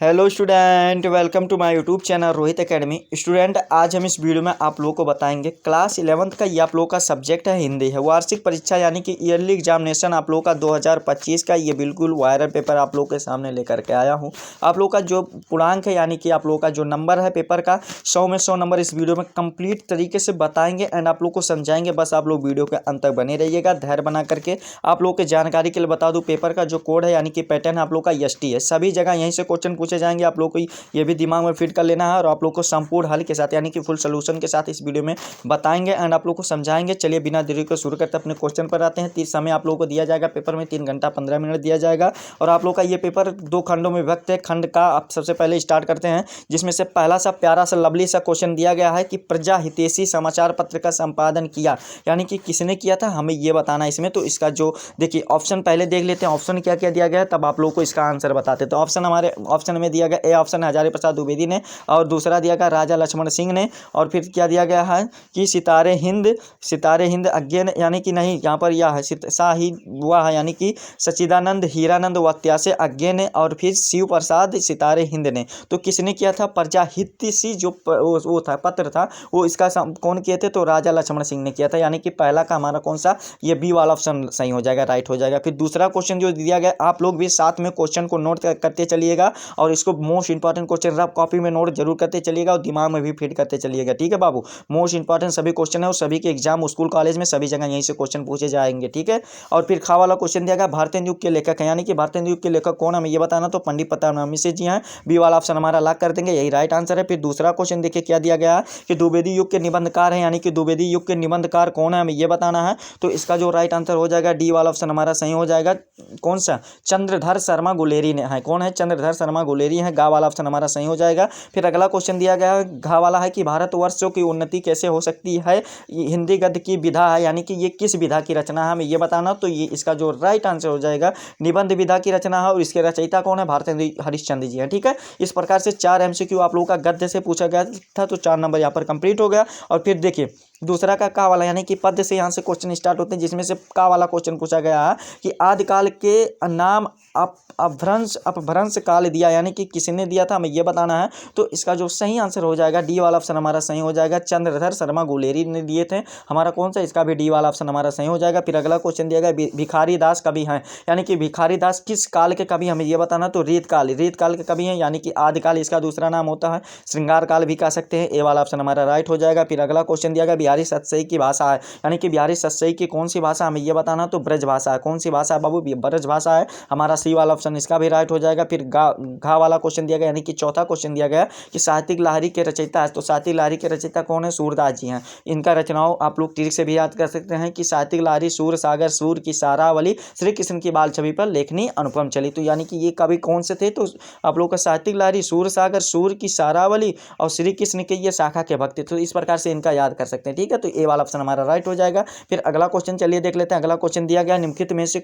Hello student, welcome to my YouTube channel Rohit academy. Student, आज हम इस वीडियो में आप लोगों को बताएंगे क्लास 11th का ये आप लोगों का सब्जेक्ट है हिंदी है। वार्षिक परीक्षा यानी कि ईयरली एग्जामिनेशन आप लोगों का 2025 का ये बिल्कुल वायरल पेपर आप लोगों के सामने लेकर के आया हूँ। आप लोगों का जो पूर्णांक है यानी कि आप लोगों का जो नंबर है पेपर का 100 में 100 नंबर इस वीडियो में कंप्लीट तरीके से बताएंगे एंड आप लोग को समझाएंगे। बस आप लोग वीडियो के अंत तक बने रहिएगा, धैर्य बना करके। आप लोगों के जानकारी के लिए बता दूं, पेपर का जो कोड है यानी कि पैटर्न आप लोग का एसटी है। सभी जगह यहीं से क्वेश्चन पूछे जाएंगे, आप लोग को ये भी दिमाग में फिट कर लेना है और आप लोग को संपूर्ण हल के साथ यानी कि फुल सोल्यूशन के साथ इस वीडियो में बताएंगे एंड आप लोग को समझाएंगे। चलिए बिना देरी को शुरू करते अपने क्वेश्चन पर आते हैं। समय आप लोगों को दिया जाएगा पेपर में 3 घंटा 15 मिनट दिया जाएगा और आप लोग का ये पेपर 2 खंडों में विभक्त है। खंड का आप सबसे पहले स्टार्ट करते हैं, जिसमें से पहला सा प्यारा सा लवली सा क्वेश्चन दिया गया है कि प्रजा हितैषी समाचार पत्र का संपादन किया, यानी कि किसने किया था हमें ये बताना है इसमें। तो इसका जो देखिए ऑप्शन पहले देख लेते हैं, ऑप्शन क्या क्या दिया गया है, तब आप लोगों को इसका आंसर बताते हैं। तो ऑप्शन हमारे ऑप्शन में दिया गया ए ऑप्शन हजारी प्रसाद द्विवेदी ने, और दूसरा दिया गया राजा लक्ष्मण सिंह ने, और फिर क्या दिया गया है कि सितारे हिंद अज्ञे ने, यानी कि नहीं यहाँ पर यह है शाही हुआ है यानी कि सच्चिदानंद हीरानंद वत्यासे अज्ञे ने, और फिर शिव प्रसाद सितारे हिंद ने। तो किसने किया था? प्रजा हितैषी जो वो था पत्र था वो इसका कौन किए थे? तो राजा लक्ष्मण सिंह ने किया था, यानी कि पहला का हमारा कौन सा ये बी वाला ऑप्शन सही हो जाएगा, राइट हो जाएगा। फिर दूसरा क्वेश्चन जो दिया गया, आप लोग भी साथ में क्वेश्चन को नोट करते चलिएगा और इसको most important question rough copy में नोट जरूर करते चलिएगा और दिमाग में भी फिट करते चलिएगा, ठीक है बाबू। मोस्ट इंपॉर्टेंट सभी क्वेश्चन है और सभी के एग्जाम स्कूल कॉलेज में सभी जगह यहीं से क्वेश्चन पूछे जाएंगे, ठीक है। और फिर खा वाला क्वेश्चन दिया गया भारतीय युग के लेखक है, यानी कि भारतीय युग के लेखक कौन हमें ये बताना। तो पंडित प्रताप मिश्र जी हैं, बी वाला ऑप्शन हमारा लॉक कर देंगे, यही राइट आंसर है। फिर दूसरा क्वेश्चन देखिए क्या दिया गया कि द्विवेदी युग के निबंधकार है, यानी कि द्विवेदी युग के निबंधकार कौन है हमें ये बताना है। तो इसका जो राइट आंसर हो जाएगा डी वाला ऑप्शन हमारा सही हो जाएगा। कौन सा? चंद्रधर शर्मा गुलेरी ने है। कौन है? चंद्रधर शर्मा गुलेरी है। गा वाला ऑप्शन हमारा सही हो जाएगा। फिर अगला क्वेश्चन दिया गया है घा वाला है कि भारतवर्षों की उन्नति कैसे हो सकती है, हिंदी गद्य की विधा है, यानी कि ये किस विधा की रचना है हमें ये बताना। तो ये इसका जो राइट आंसर हो जाएगा निबंध विधा की रचना है और इसके रचयिता कौन है? भारतेंदु हरिश्चंद्र जी हैं, ठीक है। इस प्रकार से 4 एमसीक्यू आप लोगों का गद्य से पूछा गया था, तो 4 नंबर यहाँ पर कंप्लीट हो गया। और फिर देखिए दूसरा का वाला यानी कि पद से यहाँ से क्वेश्चन स्टार्ट होते हैं, जिसमें से का वाला क्वेश्चन पूछा गया है कि आदिकाल के नाम अपभ्रंश काल दिया, यानी कि किसने दिया था हमें ये बताना है। तो इसका जो सही आंसर हो जाएगा डी वाला ऑप्शन हमारा सही हो जाएगा, चंद्रधर शर्मा गुलेरी ने दिए थे हमारा कौन सा, इसका भी डी वाला ऑप्शन हमारा सही हो जाएगा। फिर अगला क्वेश्चन दिया गया भिखारी दास कवि हैं, यानी कि भिखारी दास किस काल के कवि हमें ये बताना। तो रीत काल के कवि हैं, यानी कि आदिकाल इसका दूसरा नाम होता है, श्रृंगार काल भी कह सकते हैं। ए वाला ऑप्शन हमारा राइट हो जाएगा। फिर अगला क्वेश्चन दिया गया बिहारी सतसई की भाषा है, यानी कि बिहारी सतसई की कौन सी भाषा हमें ये बताना। तो ब्रज भाषा है। कौन सी भाषा है बाबू? ब्रज भाषा है हमारा सी वाला ऑप्शन इसका भी राइट हो जाएगा। फिर घा वाला क्वेश्चन दिया गया, यानी कि चौथा क्वेश्चन दिया गया कि साहित्यिक लहरी के रचयिता है। तो साहित्यिक लहरी के रचयिता कौन है? सूरदास जी हैं। इनका रचनाओं आप लोग ट्रिक से भी याद कर सकते हैं कि साहित्यिक लहरी, सूर सागर, सूर की सारावली, श्री कृष्ण की बाल छवि पर लेखनी अनुपम चली। तो यानी कि ये कवि कौन से थे? तो आप लोग का साहित्यिक लहरी, सूर सागर, सूर की सारावली और श्री कृष्ण के ये शाखा के भक्त थे। तो इस प्रकार से इनका याद कर सकते हैं, ठीक है। तो ए वाला ऑप्शन हमारा राइट हो जाएगा। फिर अगला क्वेश्चन चलिए देख लेते हैं। अगला क्वेश्चन दिया गया निम्नलिखित में से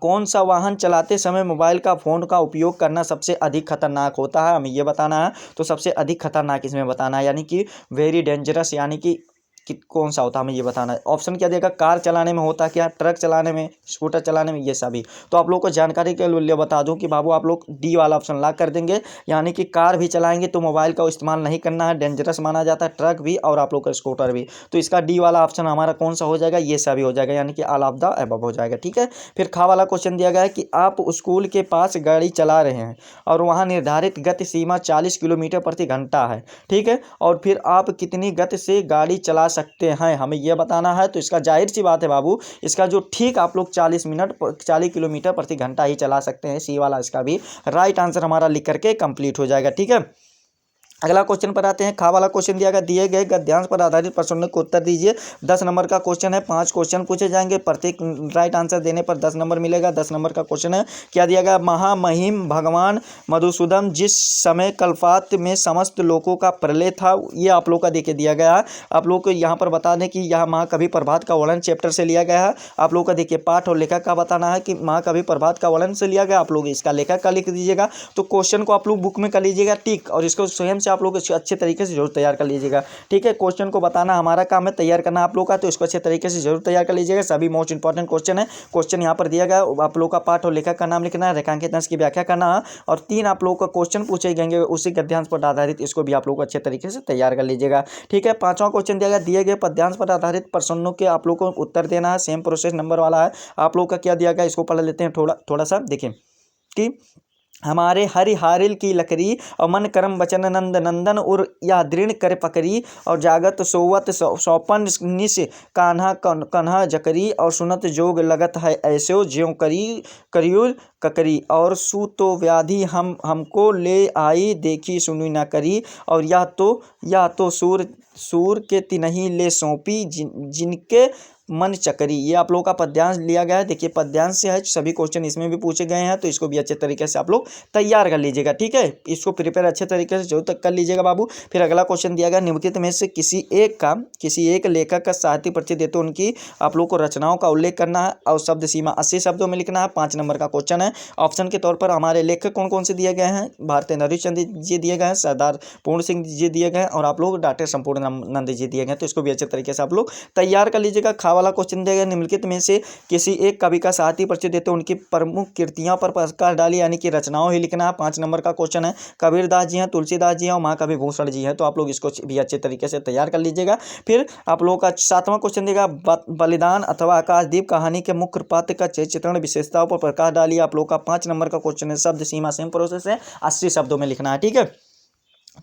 कौन सा वाहन चलाते समय मोबाइल का फोन का उपयोग करना सबसे अधिक खतरनाक होता है हमें ये बताना है। तो सबसे अधिक खतरनाक इसमें बताना है, यानी कि वेरी डेंजरस, यानी कि कौन सा होता है हमें ये बताना है। ऑप्शन क्या देगा? कार चलाने में होता क्या, ट्रक चलाने में, स्कूटर चलाने में, ये सभी। तो आप लोग को जानकारी के लिए बता दूं कि बाबू आप लोग डी वाला ऑप्शन लॉक कर देंगे, यानी कि कार भी चलाएंगे तो मोबाइल का इस्तेमाल नहीं करना है, डेंजरस माना जाता है, ट्रक भी और आप लोग का स्कूटर भी। तो इसका डी वाला ऑप्शन हमारा कौन सा हो जाएगा? ये सभी हो जाएगा, यानी कि ऑल ऑफ द अबव हो जाएगा, ठीक है। फिर खा वाला क्वेश्चन दिया गया है कि आप स्कूल के पास गाड़ी चला रहे हैं और वहाँ निर्धारित गति सीमा 40 किलोमीटर प्रति घंटा है, ठीक है, और फिर आप कितनी गति से गाड़ी चला सकते हैं हमें ये बताना है। तो इसका जाहिर सी बात है बाबू, इसका जो ठीक आप लोग 40 किलोमीटर प्रति घंटा ही चला सकते हैं, सी वाला इसका भी राइट आंसर हमारा लिख करके कंप्लीट हो जाएगा, ठीक है। अगला क्वेश्चन पर आते हैं। खा वाला क्वेश्चन दिया गया दिए गए गद्यांश पर आधारित प्रश्नों को उत्तर दीजिए। 10 नंबर का क्वेश्चन है, 5 क्वेश्चन पूछे जाएंगे, प्रत्येक राइट आंसर देने पर 10 नंबर मिलेगा। 10 नंबर का क्वेश्चन है, क्या दिया गया? महामहिम भगवान मधुसूदन जिस समय कल्पात में समस्त लोगों का प्रलय था, ये आप लोग का देखिए दिया गया है। आप लोग को यहाँ पर बता दें कि यह महाकवि प्रभात का वर्णन चैप्टर से लिया गया है। आप लोग का देखिए पाठ और लेखक का बताना है कि महाकवि प्रभात का वर्णन से लिया गया, आप लोग इसका लेखक का लिख दीजिएगा। तो क्वेश्चन को आप लोग बुक में कर लीजिएगा टिक और इसको स्वयं से आप लोग इसको अच्छे तरीके से जरूर तैयार कर लीजिएगा। ठीक है, क्वेश्चन को बताना हमारा काम है, तैयार करना आप लोग का, तो इसको अच्छे तरीके से जरूर तैयार कर लीजिएगा। सभी मोस्ट इंपॉर्टेंट क्वेश्चन है, क्वेश्चन यहाँ पर दिया गया, आप लोग का पाठ और लेखक का नाम लिखना है, रेखांकित अंश की व्याख्या करना है, और 3 आप लोग का क्वेश्चन पूछे जाएंगे उसी गद्यांश पर आधारित, इसको भी आप लोग अच्छे तरीके से तैयार कर लीजिएगा। ठीक है, 5वां क्वेश्चन दिया गया, दिए गए पद्यांश पर आधारित प्रश्नों के आप लोग को उत्तर देना है, सेम प्रोसेस नंबर वाला है। आप लोग का क्या दिया गया, इसको पढ़ लेते हैं थोड़ा सा। देखिए कि हमारे हरिहारिल की लकड़ी और मन करम बचन नंद नंदन और या दृढ़ कर पकड़ी और जागत सोवत सौपन निश कान्हा कन्हा जकरी और सुनत जोग लगत है ऐसो ज्यों करियुल ककरी और सु तो व्याधि हमको ले आई देखी सुनी ना करी और या तो सूर के तिनही ले सौंपी जिनके मन चकरी। ये आप लोगों का पद्यांश लिया गया है। देखिए पद्यांश से है, सभी क्वेश्चन इसमें भी पूछे गए हैं, तो इसको भी अच्छे तरीके से आप लोग तैयार कर लीजिएगा। ठीक है, इसको प्रिपेयर अच्छे तरीके से जो तक कर लीजिएगा बाबू। फिर अगला क्वेश्चन दिया गया, निम्नलिखित में से किसी एक लेखक का साहित्य परिचय देते उनकी आप लोग को रचनाओं का उल्लेख करना है और शब्द सीमा 80 शब्दों में लिखना है। 5 नंबर का क्वेश्चन है। ऑप्शन के तौर पर हमारे लेखक कौन कौन से दिए गए हैं, भारतेंदु हरिश्चंद्र जी दिए गए हैं, सरदार पूर्ण सिंह जी दिए गए हैं, और आप लोग डॉक्टर संपूर्णानंद जी दिए गए, तो इसको भी अच्छे तरीके से आप लोग तैयार कर लीजिएगा। वाला क्वेश्चन दिया गया, निम्नलिखित में से किसी एक कवि का साहित्य परिचय देते उनकी प्रमुख कृतियों पर प्रकाश डाली, यानी कि रचनाओं ही लिखना है। 5 नंबर का क्वेश्चन है। कबीरदास जी हैं, तुलसीदास जी हैं और महाकवि भूषण जी हैं, तो आप लोग इसको भी अच्छे तरीके से तैयार कर लीजिएगा। फिर आप लोगों का 7वां क्वेश्चन देगा, बलिदान अथवा आकाशदीप कहानी के मुख्य पात्र का चित्रण विशेषताओं पर प्रकाश डाली। आप लोग का 5 नंबर का क्वेश्चन है। शब्द सीमा सेम प्रोसेस है, 80 शब्दों में लिखना है। ठीक है,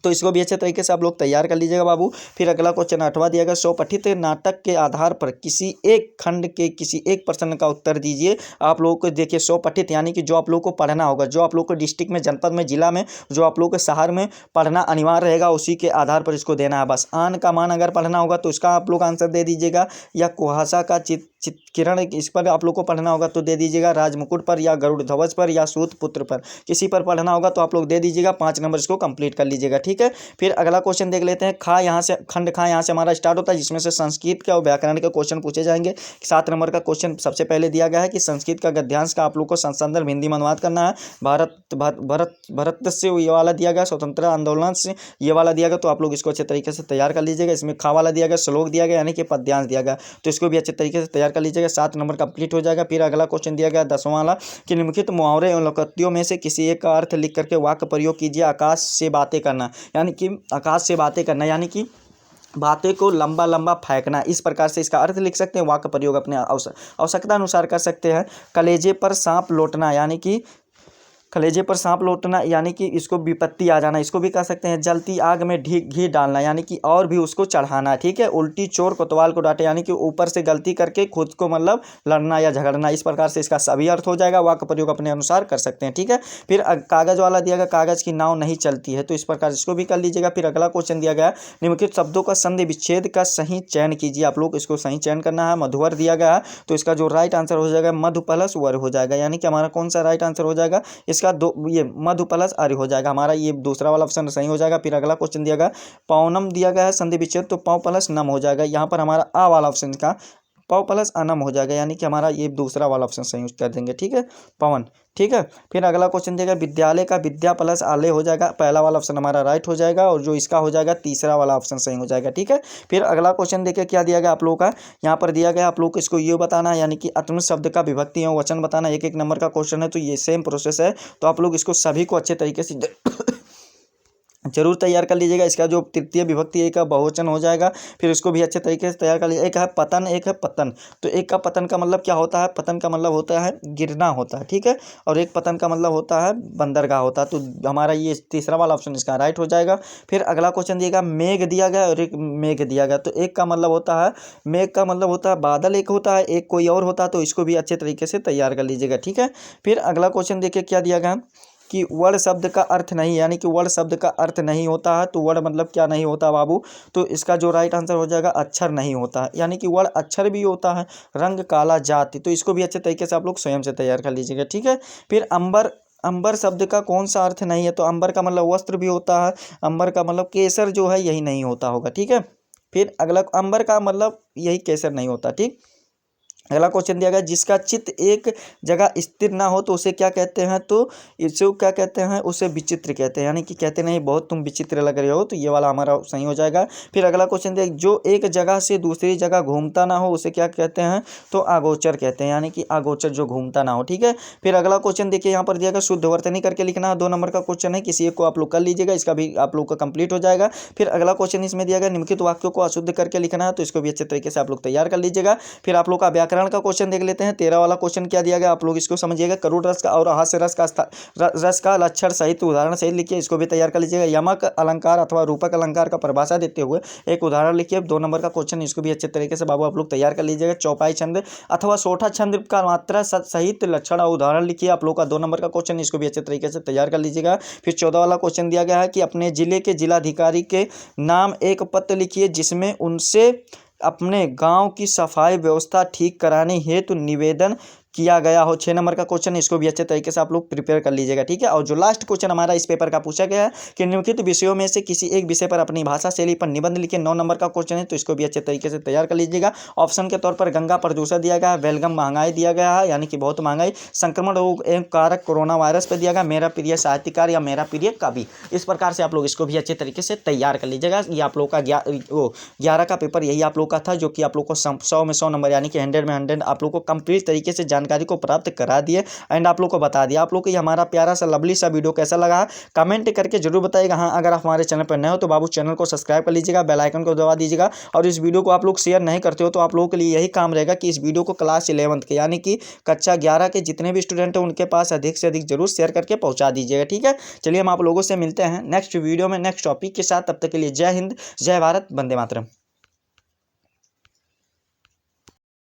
तो इसको भी अच्छे तरीके से आप लोग तैयार कर लीजिएगा बाबू। फिर अगला क्वेश्चन 8वां दिया गया, स्वपठित नाटक के आधार पर किसी एक खंड के किसी एक प्रश्न का उत्तर दीजिए। आप लोगों को देखिए स्वपठित यानी कि जो आप लोग को पढ़ना होगा, जो आप लोग को डिस्ट्रिक्ट में, जनपद में, जिला में, जो आप लोग के शहर में पढ़ना अनिवार्य रहेगा, उसी के आधार पर इसको देना है बस। आन का मान अगर पढ़ना होगा तो इसका आप लोग आंसर दे दीजिएगा, या कुहासा का किरण इस पर आप लोग को पढ़ना होगा तो दे दीजिएगा, राजमुकुट पर या गरुड़ ध्वज पर या सूत पुत्र पर, किसी पर पढ़ना होगा तो आप लोग दे दीजिएगा। 5 नंबर इसको कंप्लीट कर लीजिएगा। ठीक है, फिर अगला क्वेश्चन देख लेते हैं। खंड खा यहाँ से हमारा स्टार्ट होता है, जिसमें से संस्कृत के और व्याकरण के क्वेश्चन पूछे जाएंगे। 7 नंबर का क्वेश्चन सबसे पहले दिया गया है कि संस्कृत का गद्यांश का आप लोग को संदर्भ हिंदी में अनुवाद करना है। भारत से ये वाला दिया गया, स्वतंत्र आंदोलन से ये वाला दिया गया, तो आप लोग इसको अच्छे तरीके से तैयार कर लीजिएगा। इसमें खा वाला दिया गया, श्लोक दिया गया यानी कि पद्यांश दिया गया, तो इसको भी अच्छे तरीके से तैयार कर लीजिएगा। 7 नंबर कंप्लीट हो जाएगा। फिर अगला क्वेश्चन दिया गया 10वां वाला कि निम्नलिखित मुहावरे एवं लोकोक्तियों में से किसी एक का अर्थ लिख करके वाक्य प्रयोग कीजिए। आकाश से बातें करना, यानी कि आकाश से बातें करना यानी कि बातें को लंबा लंबा फेंकना, इस प्रकार से इसका अर्थ लिख सकते हैं। वाक्य प्रयोग अपने आवश्यकता अनुसार कर सकते हैं। कलेजे पर सांप लौटना यानी कि कलेजे पर सांप लौटना यानी कि इसको विपत्ति आ जाना, इसको भी कह सकते हैं। जलती आग में घी डालना यानी कि और भी उसको चढ़ाना। ठीक है, उल्टी चोर कोतवाल को डांटे यानी कि ऊपर से गलती करके खुद को मतलब लड़ना या झगड़ना, इस प्रकार से इसका सभी अर्थ हो जाएगा। वाक्य प्रयोग अपने अनुसार कर सकते हैं। ठीक है, फिर कागज वाला दिया गया, कागज की नाव नहीं चलती है, तो इस प्रकार इसको भी कर लीजिएगा। फिर अगला क्वेश्चन दिया गया, निम्नलिखित शब्दों का संधि विच्छेद का सही चयन कीजिए। आप लोग इसको सही चयन करना है। मधुवर दिया गया है, तो इसका जो राइट आंसर हो जाएगा मधु प्लस वर हो जाएगा, यानी कि हमारा कौन सा राइट आंसर हो जाएगा, इसका ये मधु प्लस आर्य हो जाएगा, हमारा ये दूसरा वाला ऑप्शन सही हो जाएगा। फिर अगला क्वेश्चन दिया गया, पौनम दिया गया है संधि विच्छेद, तो पौ प्लस नम हो जाएगा, यहाँ पर हमारा आ वाला ऑप्शन का पौ प्लस अनम हो जाएगा, यानी कि हमारा ये दूसरा वाला ऑप्शन सही कर देंगे। ठीक है, पवन। ठीक है, फिर अगला क्वेश्चन दिया गया, विद्यालय का विद्या प्लस आलय हो जाएगा, पहला वाला ऑप्शन हमारा राइट हो जाएगा, और जो इसका हो जाएगा तीसरा वाला ऑप्शन सही हो जाएगा। ठीक है, फिर अगला क्वेश्चन देखिए क्या दिया गया आप लोगों का, यहाँ पर दिया गया आप लोग को इसको ये बताना है, यानी कि आत्मनिर्भर शब्द का विभक्ति एवं वचन बताना। 1-1 नंबर का क्वेश्चन है, तो ये सेम प्रोसेस है, तो आप लोग इसको सभी को अच्छे तरीके से जरूर तैयार कर लीजिएगा। इसका जो तृतीय विभक्ति एक का बहुवचन हो जाएगा, फिर इसको भी अच्छे तरीके से तैयार कर लीजिए। एक है पतन, एक है पतन, तो एक का पतन का मतलब क्या होता है, पतन का मतलब होता है गिरना होता है। ठीक है, और एक पतन का मतलब होता है बंदरगाह होता है, तो हमारा ये तीसरा वाला ऑप्शन इसका राइट हो जाएगा। फिर अगला क्वेश्चन दिएगा, मेघ दिया गया और एक मेघ दिया गया, तो एक का मतलब होता है मेघ का मतलब होता है बादल, एक होता है, एक कोई और होता है, तो इसको भी अच्छे तरीके से तैयार कर लीजिएगा। ठीक है, फिर अगला क्वेश्चन देखिए क्या दिया गया कि वर्ण शब्द का अर्थ नहीं, यानी कि वर्ण शब्द का अर्थ नहीं होता है, तो वर्ण मतलब क्या नहीं होता बाबू, तो इसका जो राइट आंसर हो जाएगा अक्षर नहीं होता है, यानी कि वर्ण अक्षर भी होता है। रंग काला जाति, तो इसको भी अच्छे तरीके से आप लोग स्वयं से तैयार कर लीजिएगा। ठीक है, फिर अंबर शब्द का कौन सा अर्थ नहीं है, तो अंबर का मतलब वस्त्र भी होता है, अंबर का मतलब केसर जो है यही नहीं होता होगा। ठीक है, फिर अगला अंबर का मतलब यही केसर नहीं होता। ठीक, अगला क्वेश्चन दिया गया, जिसका चित्त एक जगह स्थिर ना हो तो उसे क्या कहते हैं, तो इसे क्या कहते हैं, उसे विचित्र कहते हैं, यानी कि कहते नहीं बहुत तुम विचित्र लग रहे हो, तो ये वाला हमारा सही हो जाएगा। फिर अगला क्वेश्चन दिया, जो एक जगह से दूसरी जगह घूमता ना हो उसे क्या कहते हैं, तो अगोचर कहते हैं, यानी कि अगोचर जो घूमता ना हो। ठीक है। फिर अगला क्वेश्चन देखिए यहाँ पर दिया गया, शुद्ध वर्तनी करके लिखना है, 2 नंबर का क्वेश्चन है, किसी एक को आप लोग कर लीजिएगा, इसका भी आप लोग का कंप्लीट हो जाएगा। फिर अगला क्वेश्चन इसमें दिया गया, निम्नलिखित वाक्यों को अशुद्ध करके लिखना है, तो इसको भी अच्छे तरीके से आप लोग तैयार कर लीजिएगा। फिर आप लोग का व्याकरण का क्वेश्चन देख लेते हैं। 13 वाला क्वेश्चन क्या दिया गया, आप लोग इसको समझिएगा। करुण रस का और हास्य रस का लक्षण सहित उदाहरण सहित लिखिए, इसको भी तैयार कर लीजिएगा। यमक अलंकार अथवा रूपक अलंकार का परिभाषा देते हुए एक उदाहरण लिखिए, 2 नंबर का क्वेश्चन, इसको भी अच्छे तरीके से बाबू आप लोग तैयार कर लीजिएगा। चौपाई छंद अथवा सोठा छंद का मात्रा सहित लक्षण और उदाहरण लिखिए, आप लोग का 2 नंबर का क्वेश्चन, इसको भी अच्छे तरीके से तैयार कर लीजिएगा। फिर 14 वाला क्वेश्चन दिया गया है कि अपने जिले के जिलाधिकारी के नाम एक पत्र लिखिए जिसमें उनसे अपने गांव की सफाई व्यवस्था ठीक कराने हेतु निवेदन किया गया हो। 6 नंबर का क्वेश्चन, इसको भी अच्छे तरीके से आप लोग प्रिपेयर कर लीजिएगा। ठीक है। और जो लास्ट क्वेश्चन हमारा इस पेपर का पूछा गया है कि निम्नलिखित विषयों में से किसी एक विषय पर अपनी भाषा शैली पर निबंध लिखिए, 9 नंबर का क्वेश्चन है, तो इसको भी अच्छे तरीके से तैयार कर लीजिएगा। ऑप्शन के तौर पर गंगा प्रदूषण दिया गया है, बेलगम महंगाई दिया गया है, यानी कि बहुत महंगाई, संक्रमण रोग एवं कारक कोरोना वायरस पर दिया गया, मेरा प्रिय साहित्यकार या मेरा प्रिय कवि। इस प्रकार से आप लोग इसको भी अच्छे तरीके से तैयार कर लीजिएगा। ये आप लोग का 11 का पेपर यही आप लोग का था, जो कि आप लोग को 100 में 100 नंबर, यानी कि 100 में 100 आप लोग को कंप्लीट तरीके से जानकारी को प्राप्त करा दिए एंड आप लोग को बता दिया। आप लोग को ये हमारा प्यारा सा लवली सा वीडियो कैसा लगा कमेंट करके जरूर बताइएगा। हाँ, अगर आप हमारे चैनल पर नए हो तो बाबू चैनल को सब्सक्राइब कर लीजिएगा, बेल आइकन को दबा दीजिएगा। और इस वीडियो को आप लोग शेयर नहीं करते हो तो आप लोगों के लिए यही काम रहेगा कि इस वीडियो को क्लास 11 के, यानी कि कक्षा 11 के जितने भी स्टूडेंट हैं उनके पास अधिक से अधिक जरूर शेयर करके पहुंचा दीजिएगा। ठीक है। चलिए हम आप लोगों से मिलते हैं नेक्स्ट वीडियो में नेक्स्ट टॉपिक के साथ। तब तक के लिए जय हिंद, जय भारत, वंदे मातरम।